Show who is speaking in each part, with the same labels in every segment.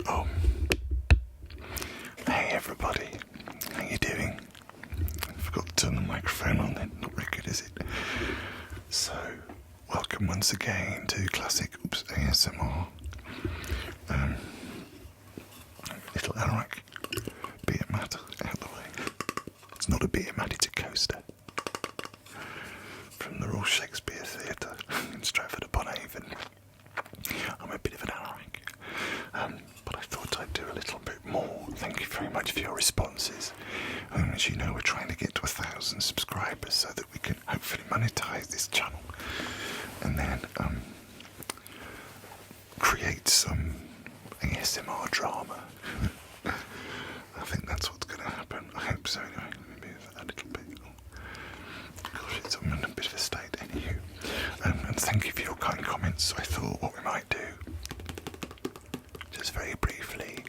Speaker 1: Oh, hey everybody, how you doing? I forgot to turn the microphone on then, not very good is it? So, welcome once again to Classic ASMR. Little Anorak beer mat out of the way. It's not a beer mat, it's a coaster. From the Royal Shakespeare Theatre in Stratford-upon-Avon. I'm a bit of an anorak, but I thought I'd do a little bit more. Thank you very much for your responses. As you know, we're trying to get to 1,000 subscribers so that we can hopefully monetize this channel and then create some ASMR drama. I think that's what's going to happen. I hope so anyway. Let me move that a little bit. Gosh, it's in a bit of a state. Anywho, and thank you for your kind comments. So I thought what we might do, just very briefly,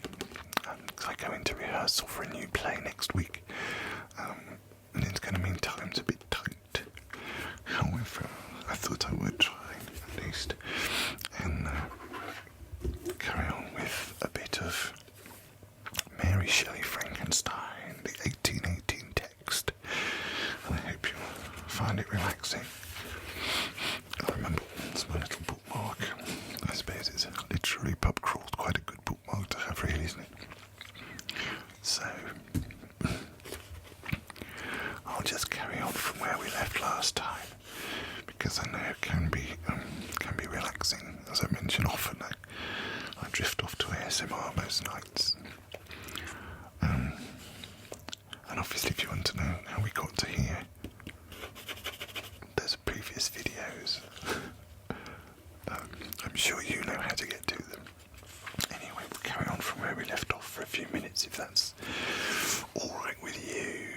Speaker 1: because I go into rehearsal for a new play next week, and it's going to mean time's a bit tight. However, I thought I would try at least and carry on with a bit of Mary Shelley Frankenstein, the 1818 text, and I hope you find it relaxing. I remember it's my little bookmark. I suppose it's literally pub crawled, quite a good bookmark to have, really, isn't it? So I'll just carry on from where we left last time, because I know it can be relaxing. As I mentioned, often I drift off to ASMR most nights. And obviously, if you want to know how we got to here, there's previous videos. I'm sure you know how to get to them. Anyway, we'll carry on from where we left off for a few minutes, if that's alright with you.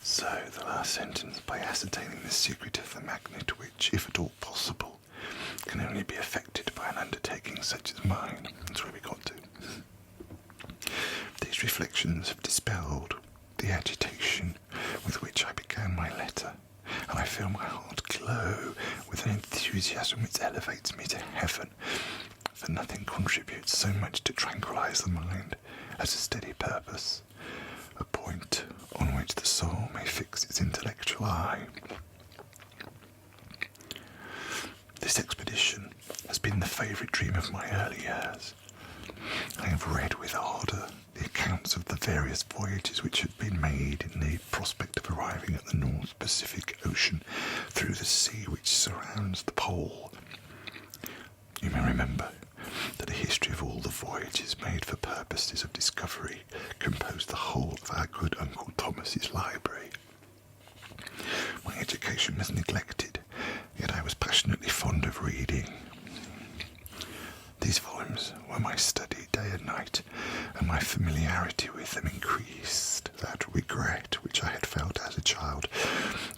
Speaker 1: So, the last sentence, by ascertaining the secret of the magnet which, if at all possible, can only be effected by an undertaking such as mine. That's where we got to. These reflections have dispelled the agitation with which I began my letter, and I feel my heart glow with an enthusiasm which elevates me to heaven, for nothing contributes so much to tranquillize the mind as a steady purpose, a point on which the soul may fix its intellectual eye. This expedition has been the favourite dream of my early years. I have read with ardour the accounts of the various voyages which had been made in the prospect of arriving at the North Pacific Ocean through the sea which surrounds the pole. You may remember that a history of all the voyages made for purposes of discovery composed the whole of our good Uncle Thomas's library. My education was neglected, yet I was passionately fond of reading. These volumes were my study day and night, and my familiarity with them increased that regret which I had felt as a child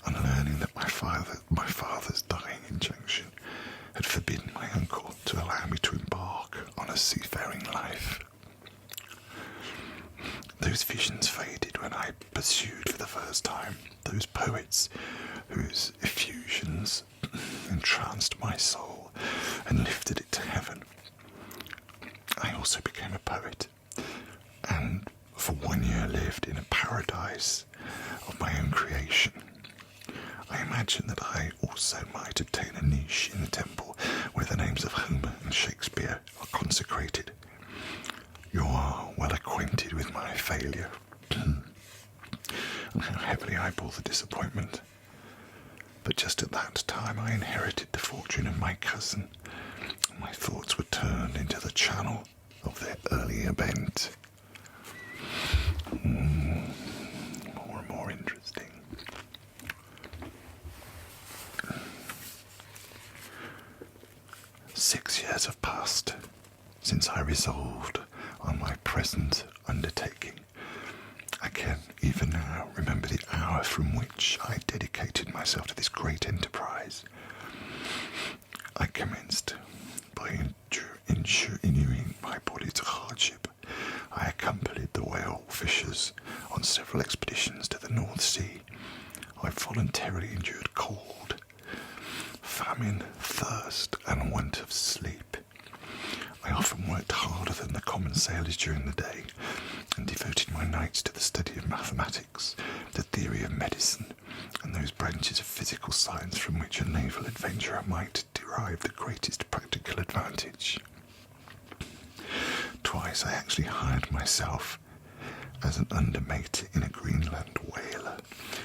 Speaker 1: on learning that my father's dying injunction had forbidden my uncle to allow me to embark on a seafaring life. Those visions faded when I pursued for the first time those poets whose effusions entranced my soul and lifted it to heaven. I also became a poet, and for 1 year lived in a paradise of my own creation. I imagine that I also might obtain a niche in the temple where the names of Homer and Shakespeare are consecrated. You are well acquainted with my failure, and how heavily I bore the disappointment. But just at that time I inherited the fortune of my cousin, and my thoughts were turned into the channel of their earlier bent. More and more interesting. "6 years have passed since I resolved on my present undertaking. I can even now remember the hour from which I dedicated myself to this great enterprise. I commenced by inuring my body to hardship. I accompanied the whale fishers on several expeditions to the North Sea. I voluntarily endured cold, famine, thirst and want of sleep. I often worked harder than the common sailors during the day, and devoted my nights to the study of mathematics, the theory of medicine, and those branches of physical science from which a naval adventurer might derive the greatest practical advantage. Twice I actually hired myself as an undermate in a Greenland whaler,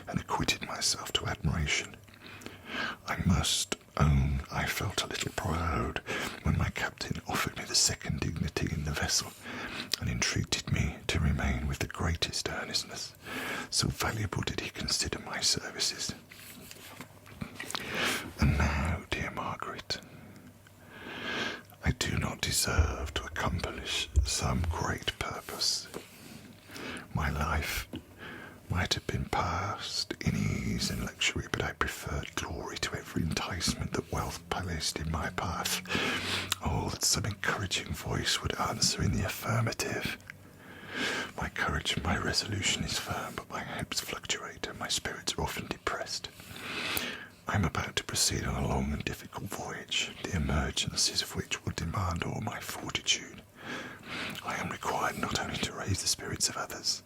Speaker 1: and acquitted myself to admiration. I must own I felt a little proud when my captain offered me the second dignity in the vessel, and entreated me to remain with the greatest earnestness, so valuable did he consider my services. And now, dear Margaret, I do not deserve to accomplish some great purpose. My life might have been passed in ease and luxury, but I preferred glory to every enticement that wealth placed in my path. Oh, that some encouraging voice would answer in the affirmative. My courage and my resolution is firm, but my hopes fluctuate and my spirits are often depressed. I am about to proceed on a long and difficult voyage, the emergencies of which will demand all my fortitude. I am required not only to raise the spirits of others,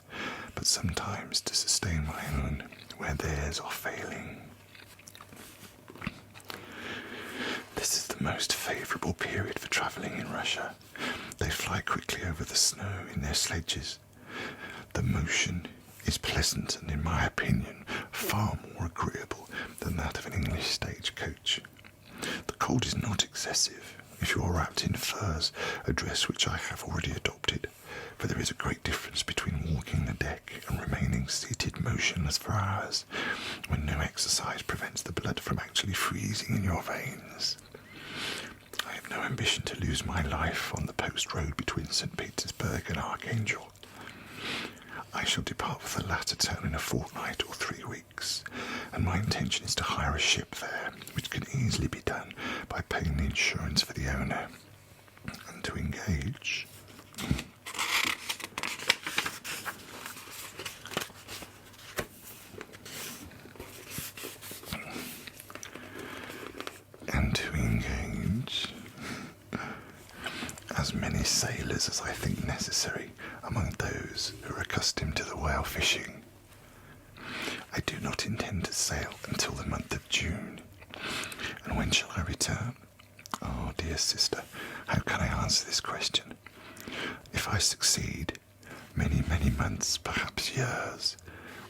Speaker 1: but sometimes to sustain my own where theirs are failing. This is the most favourable period for travelling in Russia. They fly quickly over the snow in their sledges. The motion is pleasant and, in my opinion, far more agreeable than that of an English stagecoach. The cold is not excessive if you are wrapped in furs, a dress which I have already adopted, for there is a great difference between walking the deck and remaining seated motionless for hours, when no exercise prevents the blood from actually freezing in your veins. I have no ambition to lose my life on the post road between St. Petersburg and Archangel. I shall depart for the latter town in a fortnight or 3 weeks, and my intention is to hire a ship there, which can easily be done by paying the insurance for the owner, and to engage as many sailors as I think necessary among those who are accustomed to the whale fishing. I do not intend to sail until the month of June. And when shall I return? Oh, dear sister, how can I answer this question? If I succeed, many, many months, perhaps years,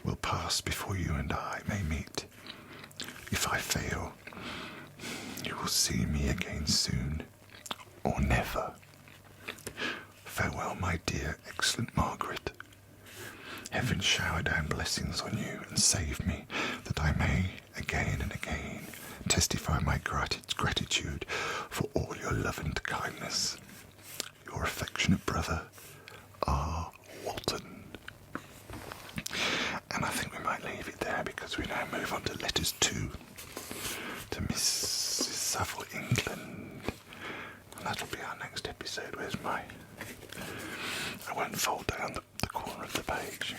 Speaker 1: will pass before you and I may meet. If I fail, you will see me again soon, or never. Farewell, my dear, excellent Margaret. Heaven shower down blessings on you and save me, that I may again and again testify my gratitude for all your love and kindness. Your affectionate brother, R. Walton. And I think we might leave it there, because we now move on to letters to Mrs. Savile, England. And that'll be our next episode. Where's my... I won't fold down the corner of the page.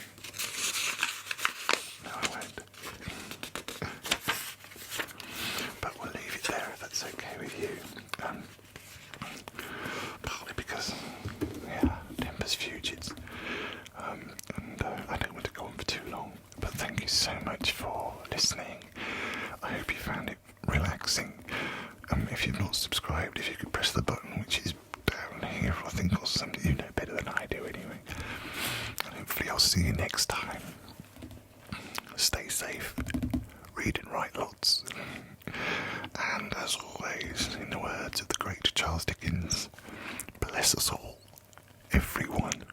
Speaker 1: No, I won't. But we'll leave it there if that's okay with you. Partly because, temper's fugits. And I don't want to go on for too long. But thank you so much for listening. I hope you found it relaxing. If you've not subscribed, if you could press the button, which is down here, I think, or something. You know better than I do anyway. And hopefully I'll see you next time. Stay safe, read and write lots, and as always, in the words of the great Charles Dickens, bless us all, everyone.